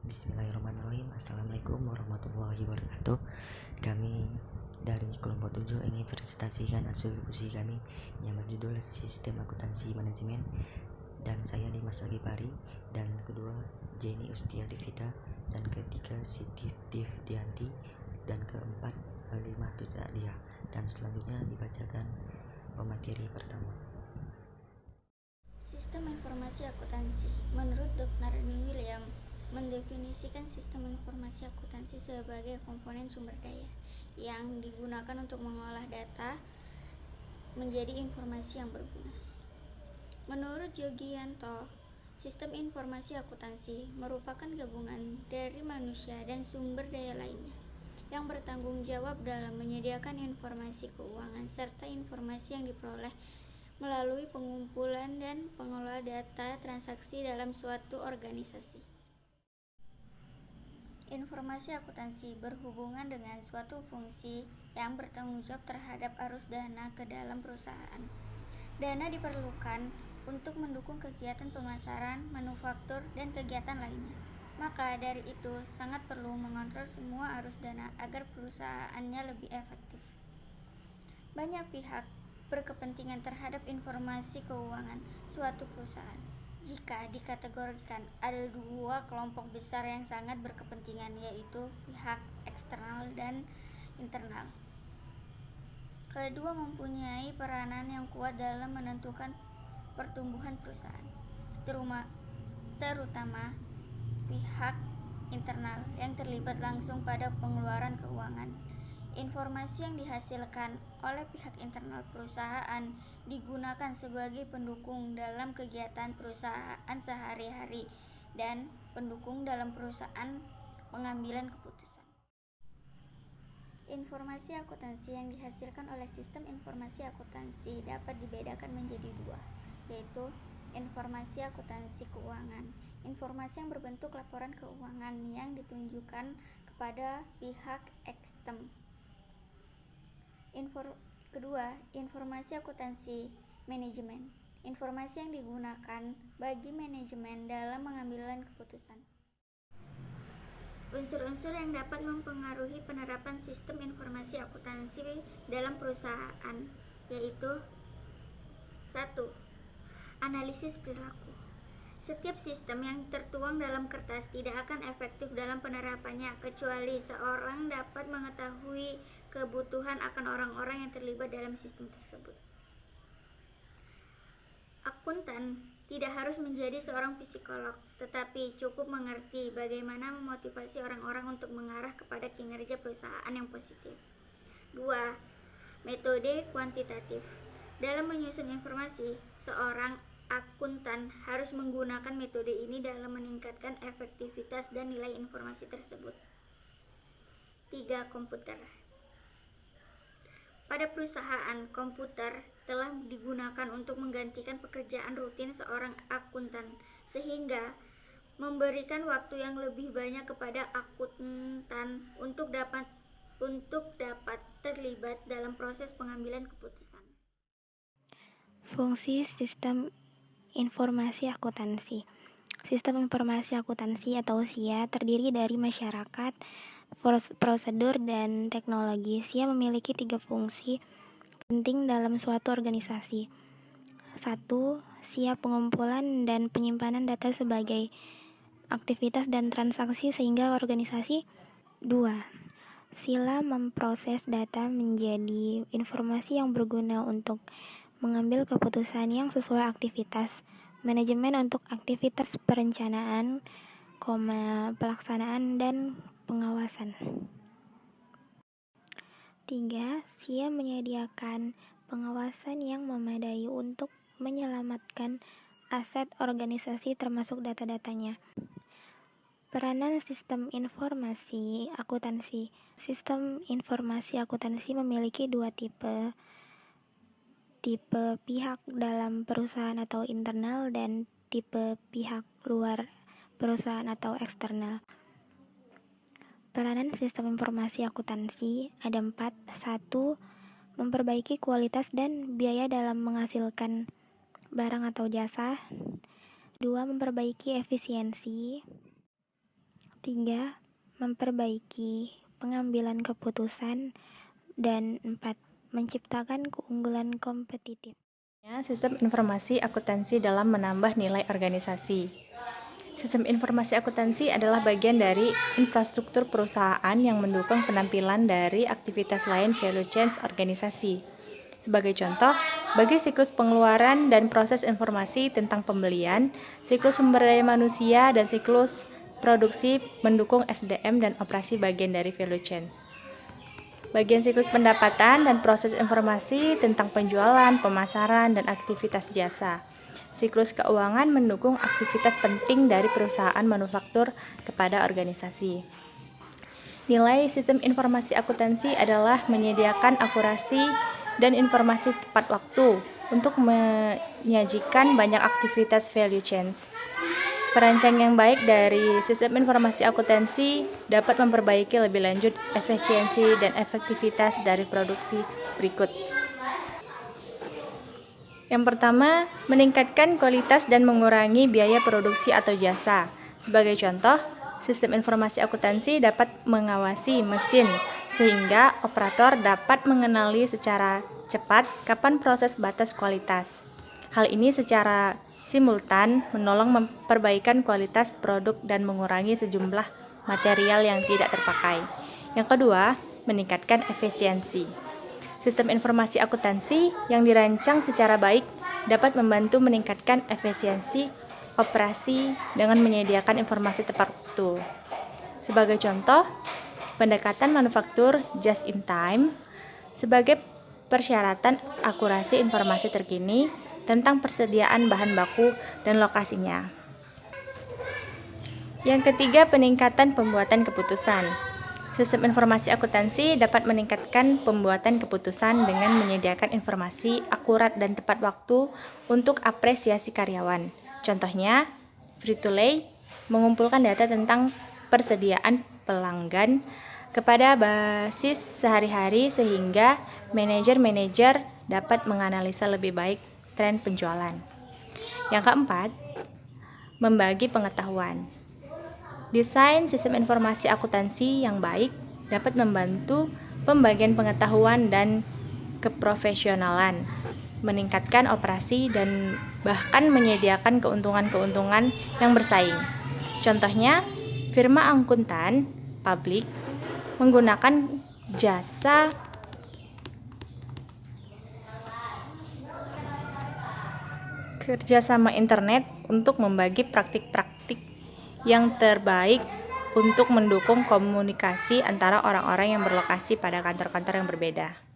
Bismillahirrahmanirrahim. Assalamualaikum warahmatullahi wabarakatuh. Kami dari kelompok 7 ingin presentasikan hasil diskusi kami yang berjudul Sistem Akuntansi Manajemen. Dan saya Dimas Agipari, dan kedua Jenny Ustia Devita, dan ketiga Siti Divdianti, dan keempat Halimah Tuzadia. Dan selanjutnya dibacakan pemateri pertama. Sistem informasi akuntansi. Menurut Dr. William, mendefinisikan sistem informasi akuntansi sebagai komponen sumber daya yang digunakan untuk mengolah data menjadi informasi yang berguna. Menurut Yogianto, sistem informasi akuntansi merupakan gabungan dari manusia dan sumber daya lainnya yang bertanggung jawab dalam menyediakan informasi keuangan serta informasi yang diperoleh melalui pengumpulan dan pengelola data transaksi dalam suatu organisasi. Informasi akuntansi berhubungan dengan suatu fungsi yang bertanggung jawab terhadap arus dana ke dalam perusahaan. Dana diperlukan untuk mendukung kegiatan pemasaran, manufaktur, dan kegiatan lainnya. Maka dari itu sangat perlu mengontrol semua arus dana agar perusahaannya lebih efektif. Banyak pihak berkepentingan terhadap informasi keuangan suatu perusahaan. Jika dikategorikan, ada dua kelompok besar yang sangat berkepentingan, yaitu pihak eksternal dan internal. Kedua mempunyai peranan yang kuat dalam menentukan pertumbuhan perusahaan, terutama pihak internal yang terlibat langsung pada pengeluaran keuangan. Informasi yang dihasilkan oleh pihak internal perusahaan digunakan sebagai pendukung dalam kegiatan perusahaan sehari-hari dan pendukung dalam perusahaan pengambilan keputusan. Informasi akuntansi yang dihasilkan oleh sistem informasi akuntansi dapat dibedakan menjadi dua, yaitu informasi akuntansi keuangan, informasi yang berbentuk laporan keuangan yang ditunjukkan kepada pihak eksternal. Kedua, informasi akuntansi manajemen, informasi yang digunakan bagi manajemen dalam mengambil keputusan. Unsur-unsur yang dapat mempengaruhi penerapan sistem informasi akuntansi dalam perusahaan, yaitu 1. Analisis perilaku. Setiap sistem yang tertuang dalam kertas tidak akan efektif dalam penerapannya kecuali seorang dapat mengetahui kebutuhan akan orang-orang yang terlibat dalam sistem tersebut. Akuntan tidak harus menjadi seorang psikolog, tetapi cukup mengerti bagaimana memotivasi orang-orang untuk mengarah kepada kinerja perusahaan yang positif. 2. Metode kuantitatif. Dalam menyusun informasi, seorang akuntan harus menggunakan metode ini dalam meningkatkan efektivitas dan nilai informasi tersebut. 3. Komputer. Pada perusahaan, komputer telah digunakan untuk menggantikan pekerjaan rutin seorang akuntan, sehingga memberikan waktu yang lebih banyak kepada akuntan untuk dapat terlibat dalam proses pengambilan keputusan. Fungsi sistem informasi akuntansi. Sistem informasi akuntansi atau SIA terdiri dari masyarakat, prosedur, dan teknologi. SIA memiliki 3 fungsi penting dalam suatu organisasi. 1. SIA pengumpulan dan penyimpanan data sebagai aktivitas dan transaksi sehingga organisasi. 2. SIA memproses data menjadi informasi yang berguna untuk mengambil keputusan yang sesuai aktivitas. Manajemen untuk aktivitas perencanaan, pelaksanaan, dan pengawasan. 3. SIA menyediakan pengawasan yang memadai untuk menyelamatkan aset organisasi termasuk data-datanya. Peranan sistem informasi akuntansi. Sistem informasi akuntansi memiliki 2 tipe pihak dalam perusahaan atau internal dan tipe pihak luar perusahaan atau eksternal. Peranan sistem informasi akuntansi ada 4. 1. Memperbaiki kualitas dan biaya dalam menghasilkan barang atau jasa. 2. Memperbaiki efisiensi. 3. Memperbaiki pengambilan keputusan. Dan 4. Menciptakan keunggulan kompetitif. Sistem informasi akuntansi dalam menambah nilai organisasi. Sistem informasi akuntansi adalah bagian dari infrastruktur perusahaan yang mendukung penampilan dari aktivitas lain value chain organisasi. Sebagai contoh, bagi siklus pengeluaran dan proses informasi tentang pembelian, siklus sumber daya manusia, dan siklus produksi mendukung SDM dan operasi bagian dari value chain. Bagian siklus pendapatan dan proses informasi tentang penjualan, pemasaran, dan aktivitas jasa. Siklus keuangan mendukung aktivitas penting dari perusahaan manufaktur kepada organisasi. Nilai sistem informasi akuntansi adalah menyediakan akurasi dan informasi tepat waktu untuk menyajikan banyak aktivitas value chains. Perancang yang baik dari sistem informasi akuntansi dapat memperbaiki lebih lanjut efisiensi dan efektivitas dari produksi berikut. Yang pertama, meningkatkan kualitas dan mengurangi biaya produksi atau jasa. Sebagai contoh, sistem informasi akuntansi dapat mengawasi mesin sehingga operator dapat mengenali secara cepat kapan proses batas kualitas. Hal ini secara simultan menolong memperbaikan kualitas produk dan mengurangi sejumlah material yang tidak terpakai. Yang kedua, meningkatkan efisiensi. Sistem informasi akuntansi yang dirancang secara baik dapat membantu meningkatkan efisiensi operasi dengan menyediakan informasi tepat waktu. Sebagai contoh, pendekatan manufaktur just in time sebagai persyaratan akurasi informasi terkini tentang persediaan bahan baku dan lokasinya. Yang ketiga, peningkatan pembuatan keputusan. Sistem informasi akuntansi dapat meningkatkan pembuatan keputusan dengan menyediakan informasi akurat dan tepat waktu untuk apresiasi karyawan. Contohnya, Frito-Lay mengumpulkan data tentang persediaan pelanggan kepada basis sehari-hari sehingga manajer-manajer dapat menganalisa lebih baik tren penjualan. Yang keempat, membagi pengetahuan. Desain sistem informasi akuntansi yang baik dapat membantu pembagian pengetahuan dan keprofesionalan, meningkatkan operasi dan bahkan menyediakan keuntungan-keuntungan yang bersaing. Contohnya, firma akuntan publik menggunakan jasa kerjasama internet untuk membagi praktik-praktik yang terbaik untuk mendukung komunikasi antara orang-orang yang berlokasi pada kantor-kantor yang berbeda.